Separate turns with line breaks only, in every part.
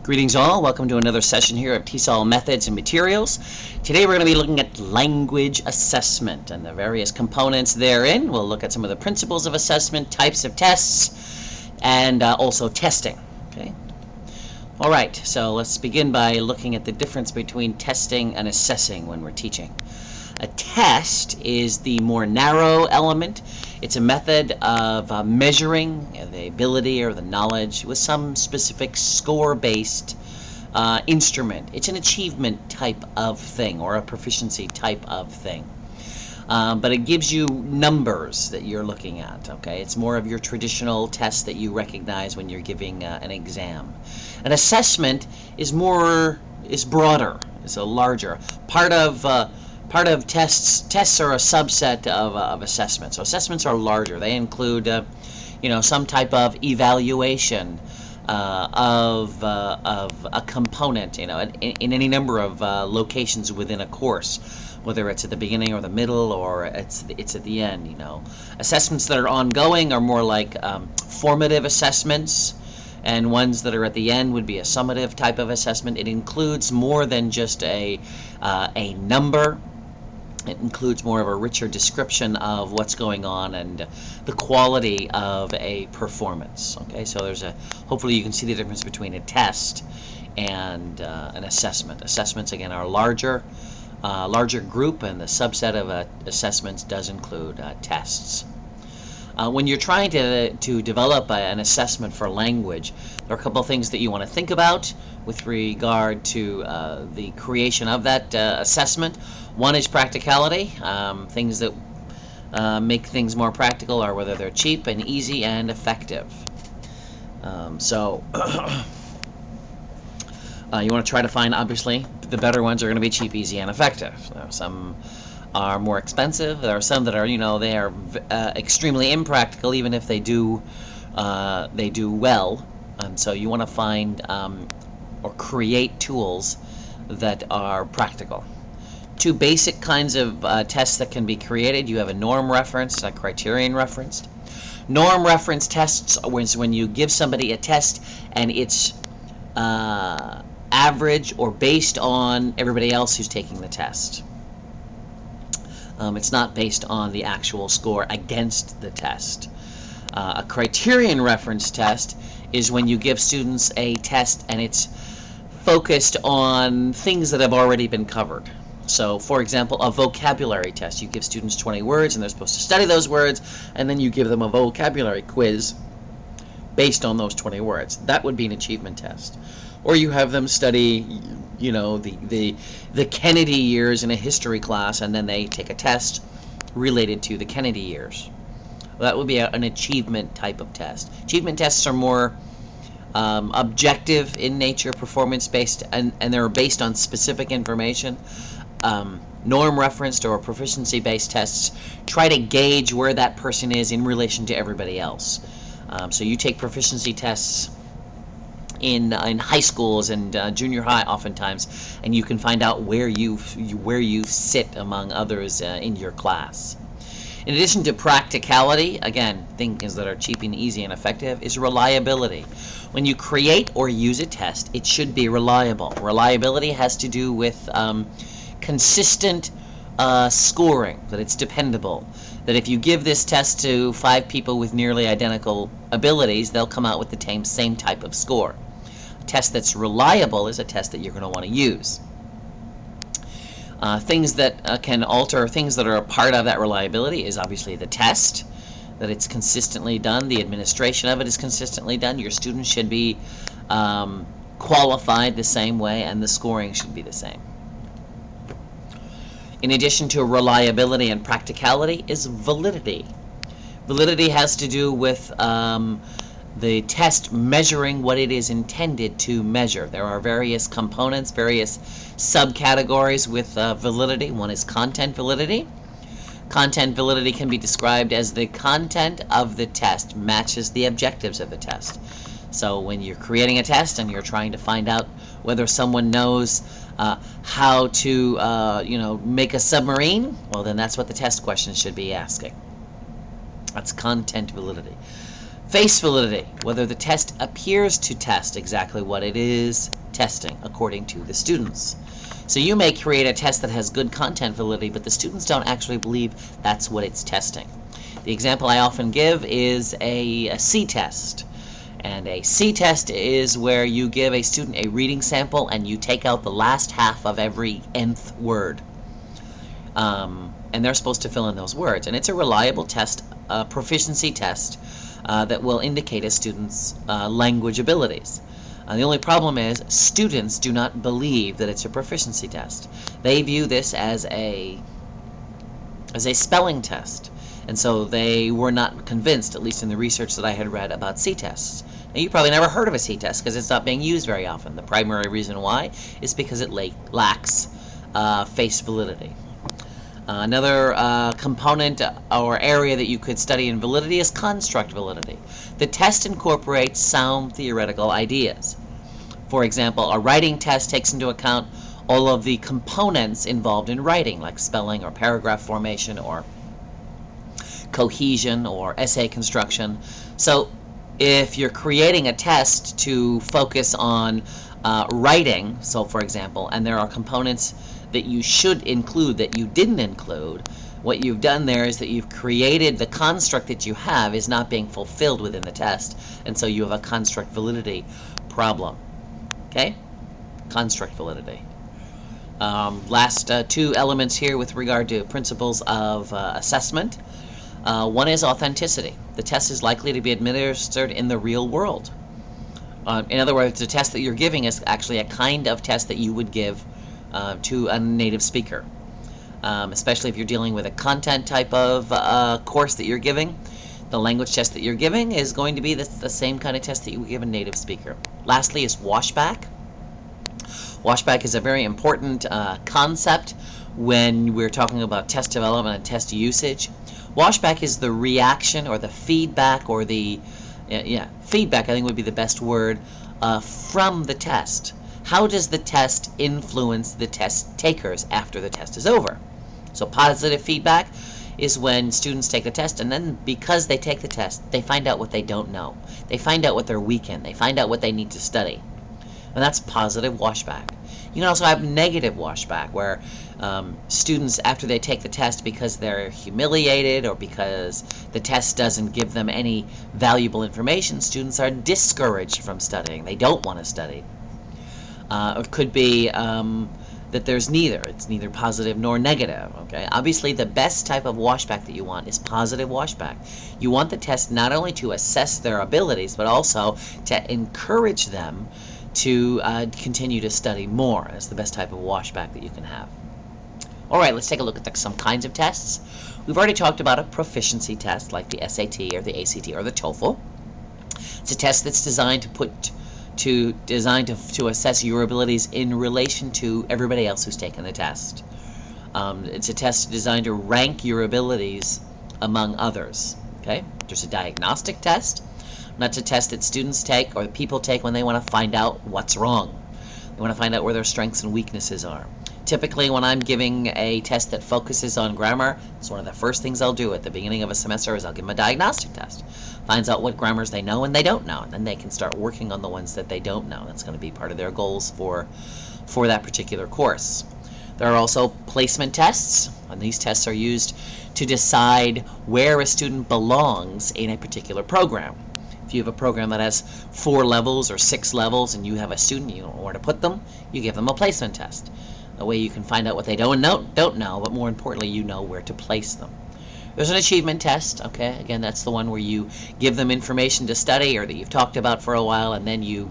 Greetings all, welcome to another session here of TESOL Methods and Materials. Today we're going to be looking at language assessment and the various components therein. We'll look at some of the principles of assessment, types of tests, and also testing. Okay. All right, so let's begin by looking at the difference between testing and assessing when we're teaching. A test is the more narrow element. It's a method of measuring the ability or the knowledge with some specific score-based instrument. It's an achievement type of thing or a proficiency type of thing. But it gives you numbers that you're looking at. Okay, it's more of your traditional test that you recognize when you're giving an exam. An assessment is broader. It's a larger part of tests are a subset of assessments. So assessments are larger. They include, some type of evaluation of a component, in any number of locations within a course, whether it's at the beginning or the middle or it's at the end. Assessments that are ongoing are more like formative assessments, and ones that are at the end would be a summative type of assessment. It includes more than just a number. It includes more of a richer description of what's going on and the quality of a performance. Okay, so hopefully you can see the difference between a test and an assessment. Assessments, again, are larger group, and the subset of assessments does include tests. When you're trying to develop an assessment for language, there are a couple of things that you want to think about with regard to the creation of that assessment. One is practicality. Things that make things more practical are whether they're cheap and easy and effective. You want to try to find, obviously, the better ones are going to be cheap, easy, and effective. Some are more expensive. There are some that are, they are extremely impractical, even if they do well. And so you want to find or create tools that are practical. Two basic kinds of tests that can be created. You have a norm referenced, a criterion referenced. Norm reference tests is when you give somebody a test and it's average or based on everybody else who's taking the test. It's not based on the actual score against the test. A criterion reference test is when you give students a test and it's focused on things that have already been covered. So, for example, a vocabulary test. You give students 20 words and they're supposed to study those words, and then you give them a vocabulary quiz based on those 20 words. That would be an achievement test. Or you have them study, the Kennedy years in a history class, and then they take a test related to the Kennedy years. Well, that would be an achievement type of test. Achievement tests are more objective in nature, performance-based, and they're based on specific information. Norm-referenced or proficiency-based tests try to gauge where that person is in relation to everybody else. So you take proficiency tests in high schools and junior high oftentimes, and you can find out where you sit among others in your class. In addition to practicality, again, things that are cheap and easy and effective, is reliability. When you create or use a test, it should be reliable. Reliability has to do with consistent scoring, that it's dependable. That if you give this test to 5 people with nearly identical abilities, they'll come out with the same type of score. A test that's reliable is a test that you're going to want to use. Things that can alter, things that are a part of that reliability is obviously the test, that it's consistently done, the administration of it is consistently done, your students should be qualified the same way, and the scoring should be the same. In addition to reliability and practicality is validity. Validity has to do with the test measuring what it is intended to measure. There are various components, various subcategories with validity. One is content validity. Content validity can be described as the content of the test matches the objectives of the test. So when you're creating a test and you're trying to find out whether someone knows how to make a submarine, well, then that's what the test questions should be asking. That's content validity. Face validity, whether the test appears to test exactly what it is testing according to the students. So you may create a test that has good content validity, but the students don't actually believe that's what it's testing. The example I often give is a C test. And a C test is where you give a student a reading sample and you take out the last half of every nth word. And they're supposed to fill in those words. And it's a reliable test, a proficiency test, that will indicate a student's language abilities. The only problem is students do not believe that it's a proficiency test. They view this as a spelling test. And so they were not convinced, at least in the research that I had read about C tests. Now, you probably never heard of a C test because it's not being used very often. The primary reason why is because it lacks face validity. Another component or area that you could study in validity is construct validity. The test incorporates sound theoretical ideas. For example, a writing test takes into account all of the components involved in writing, like spelling or paragraph formation or cohesion or essay construction. So if you're creating a test to focus on writing, so for example, and there are components that you should include that you didn't include, what you've done there is that you've created the construct that you have is not being fulfilled within the test, and so you have a construct validity problem. Okay? Construct validity. Last two elements here with regard to principles of assessment. One is authenticity. The test is likely to be administered in the real world. In other words, the test that you're giving is actually a kind of test that you would give to a native speaker. Especially if you're dealing with a content type of course that you're giving. The language test that you're giving is going to be the same kind of test that you would give a native speaker. Lastly is washback. Washback is a very important concept when we're talking about test development and test usage. Washback is the reaction or the feedback or the feedback, I think would be the best word, from the test. How does the test influence the test takers after the test is over? So positive feedback is when students take the test, and then because they take the test, they find out what they don't know. They find out what they're weak in. They find out what they need to study. And that's positive washback. You can also have negative washback, where students, after they take the test because they're humiliated or because the test doesn't give them any valuable information, students are discouraged from studying. They don't want to study. It could be that there's neither. It's neither positive nor negative. Okay. Obviously, the best type of washback that you want is positive washback. You want the test not only to assess their abilities, but also to encourage them to continue to study more. That's the best type of washback that you can have. All right, let's take a look at some kinds of tests. We've already talked about a proficiency test like the SAT or the ACT or the TOEFL. It's a test that's designed to assess your abilities in relation to everybody else who's taken the test. It's a test designed to rank your abilities among others. Okay? There's a diagnostic test. That's a test that students take or that people take when they want to find out what's wrong. They want to find out where their strengths and weaknesses are. Typically, when I'm giving a test that focuses on grammar, it's one of the first things I'll do at the beginning of a semester is I'll give them a diagnostic test. Finds out what grammars they know and they don't know, and then they can start working on the ones that they don't know. That's going to be part of their goals for that particular course. There are also placement tests, and these tests are used to decide where a student belongs in a particular program. If you have a program that has 4 levels or 6 levels and you have a student, you don't know where to put them, you give them a placement test. That way you can find out what they don't know, but more importantly, you know where to place them. There's an achievement test, okay? Again, that's the one where you give them information to study or that you've talked about for a while, and then you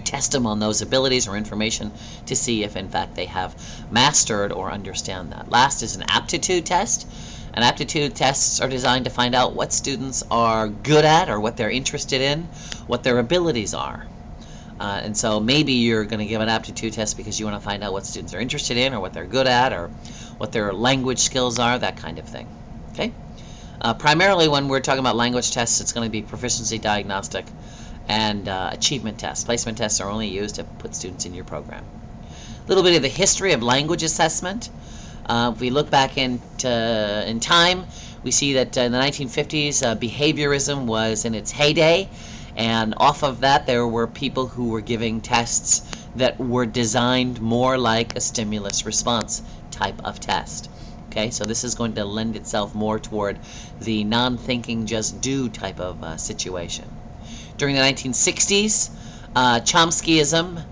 test them on those abilities or information to see if, in fact, they have mastered or understand that. Last is an aptitude test. And aptitude tests are designed to find out what students are good at or what they're interested in, what their abilities are. And so maybe you're going to give an aptitude test because you want to find out what students are interested in or what they're good at or what their language skills are, that kind of thing. Okay? Primarily when we're talking about language tests, it's going to be proficiency diagnostic and achievement tests. Placement tests are only used to put students in your program. A little bit of the history of language assessment. If we look back in time, we see that in the 1950s, behaviorism was in its heyday, and off of that there were people who were giving tests that were designed more like a stimulus response type of test. Okay, so this is going to lend itself more toward the non-thinking, just do type of situation. During the 1960s, Chomskyism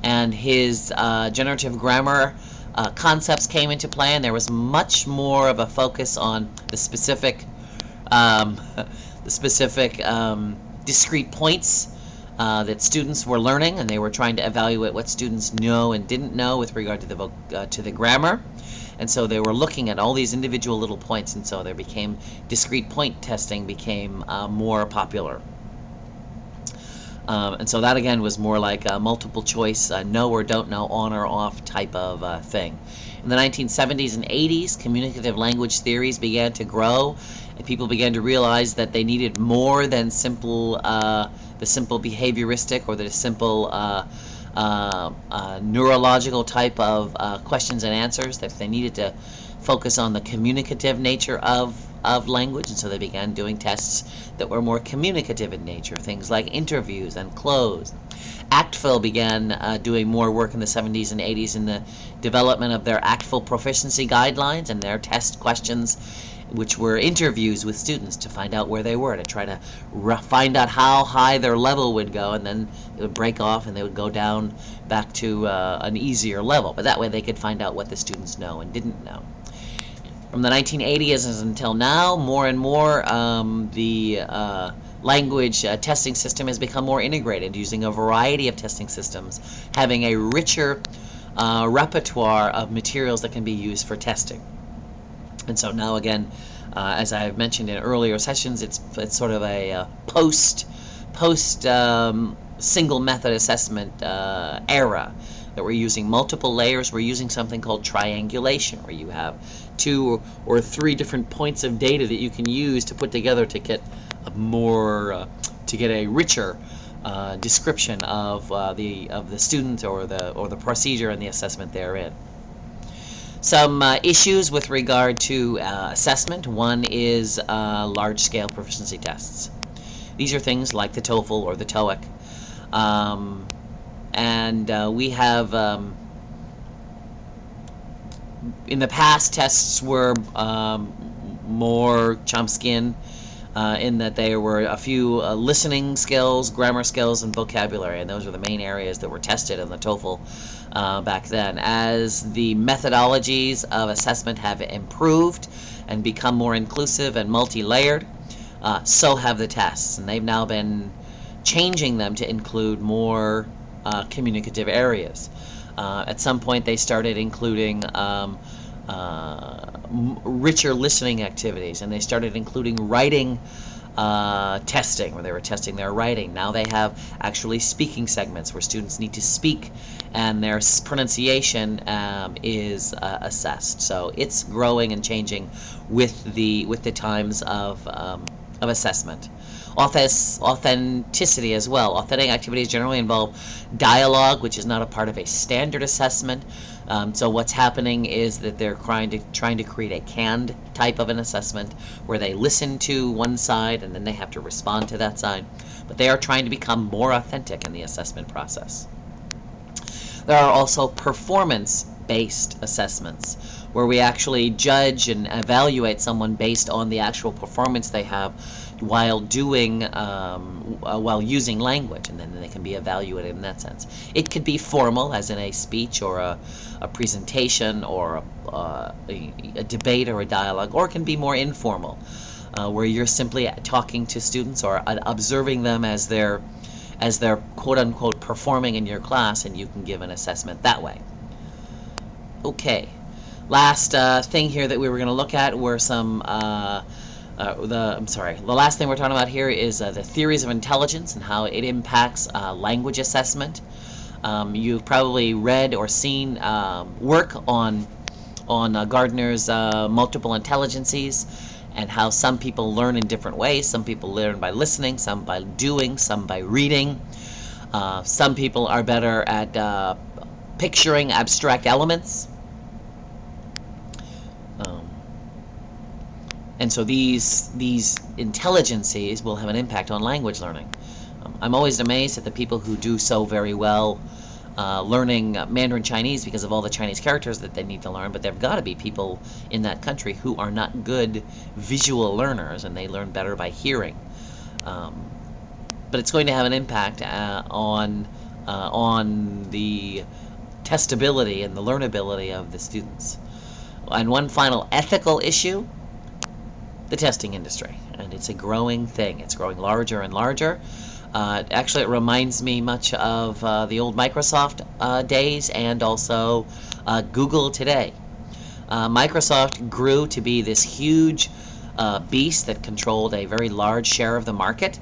and his generative grammar concepts came into play, and there was much more of a focus on the specific discrete points that students were learning, and they were trying to evaluate what students know and didn't know with regard to the grammar. And so they were looking at all these individual little points, and so there became discrete point testing became more popular. And so that again was more like a multiple choice, know or don't know, on or off type of thing. In the 1970s and 80s, communicative language theories began to grow, and people began to realize that they needed more than the simple behavioristic or the simple neurological type of questions and answers, that they needed to focus on the communicative nature of language, and so they began doing tests that were more communicative in nature, things like interviews and close. ACTFL began doing more work in the 70s and 80s in the development of their ACTFL proficiency guidelines and their test questions, which were interviews with students to find out where they were, to try to find out how high their level would go, and then it would break off and they would go down back to an easier level. But that way they could find out what the students know and didn't know. From the 1980s until now, more and more the language testing system has become more integrated, using a variety of testing systems, having a richer repertoire of materials that can be used for testing. And so now again, as I have mentioned in earlier sessions, it's sort of a post single method assessment era, that we're using multiple layers. We're using something called triangulation, where you have 2 or 3 different points of data that you can use to put together to get a more a richer description of the student or the procedure and the assessment therein. Some issues with regard to assessment. One is large-scale proficiency tests. These are things like the TOEFL or the TOEIC. We have, in the past, tests were more Chomskyan in that there were a few listening skills, grammar skills, and vocabulary, and those were the main areas that were tested in the TOEFL back then. As the methodologies of assessment have improved and become more inclusive and multi-layered, so have the tests, and they've now been changing them to include more communicative areas. At some point they started including richer listening activities, and they started including writing testing, where they were testing their writing. Now they have actually speaking segments where students need to speak, and their pronunciation is assessed. So it's growing and changing with the times of assessment. Authenticity as well. Authentic activities generally involve dialogue, which is not a part of a standard assessment. So what's happening is that they're trying to create a canned type of an assessment, where they listen to one side and then they have to respond to that side. But they are trying to become more authentic in the assessment process. There are also performance-based assessments, where we actually judge and evaluate someone based on the actual performance they have while using language, and then they can be evaluated in that sense. It could be formal, as in a speech or a presentation or a debate or a dialogue, or it can be more informal, where you're simply talking to students or observing them as they're quote-unquote performing in your class, and you can give an assessment that way. Okay, last thing here that we were going to look at were some the last thing we're talking about here is the theories of intelligence and how it impacts language assessment. You've probably read or seen work on Gardner's multiple intelligences, and how some people learn in different ways. Some people learn by listening, some by doing, some by reading. Some people are better at picturing abstract elements, And so these intelligences will have an impact on language learning. I'm always amazed at the people who do so very well learning Mandarin Chinese because of all the Chinese characters that they need to learn, but there have got to be people in that country who are not good visual learners, and they learn better by hearing. But it's going to have an impact on the testability and the learnability of the students. And one final ethical issue, the testing industry. And it's a growing thing. It's growing larger and larger. Actually, it reminds me much of the old Microsoft days, and also Google today. Microsoft grew to be this huge beast that controlled a very large share of the market.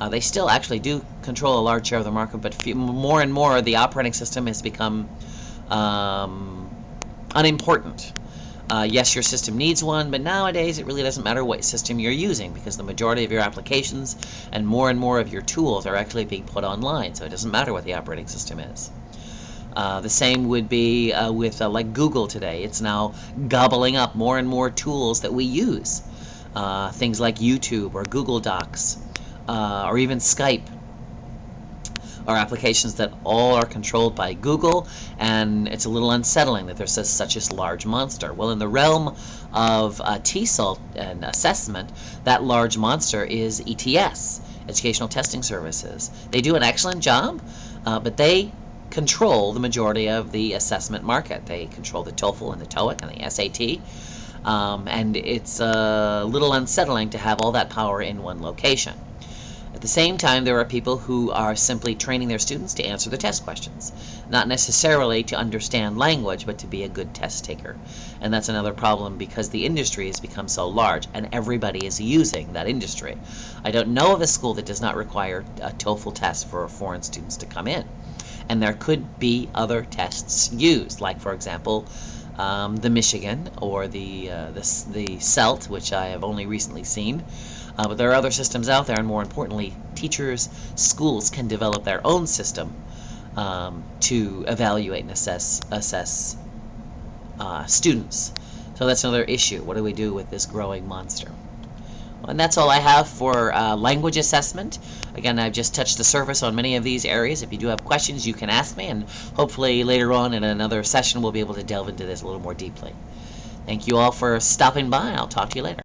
They still actually do control a large share of the market, but more and more the operating system has become unimportant. Yes, your system needs one, but nowadays it really doesn't matter what system you're using, because the majority of your applications and more of your tools are actually being put online, so it doesn't matter what the operating system is. The same would be with like Google today. It's now gobbling up more and more tools that we use. Things like YouTube or Google Docs or even Skype are applications that all are controlled by Google, and it's a little unsettling that there's such a large monster. Well, in the realm of TESOL and assessment, that large monster is ETS, Educational Testing Services. They do an excellent job, but they control the majority of the assessment market. They control the TOEFL and the TOEIC and the SAT, and it's a little unsettling to have all that power in one location. At the same time, there are people who are simply training their students to answer the test questions, not necessarily to understand language, but to be a good test taker. And that's another problem, because the industry has become so large and everybody is using that industry. I don't know of a school that does not require a TOEFL test for foreign students to come in. And there could be other tests used, like, for example, the Michigan or the CELT, which I have only recently seen. But there are other systems out there, and more importantly, teachers, schools can develop their own system to evaluate and assess students. So that's another issue. What do we do with this growing monster? And that's all I have for language assessment. Again, I've just touched the surface on many of these areas. If you do have questions, you can ask me, and hopefully later on in another session we'll be able to delve into this a little more deeply. Thank you all for stopping by, and I'll talk to you later.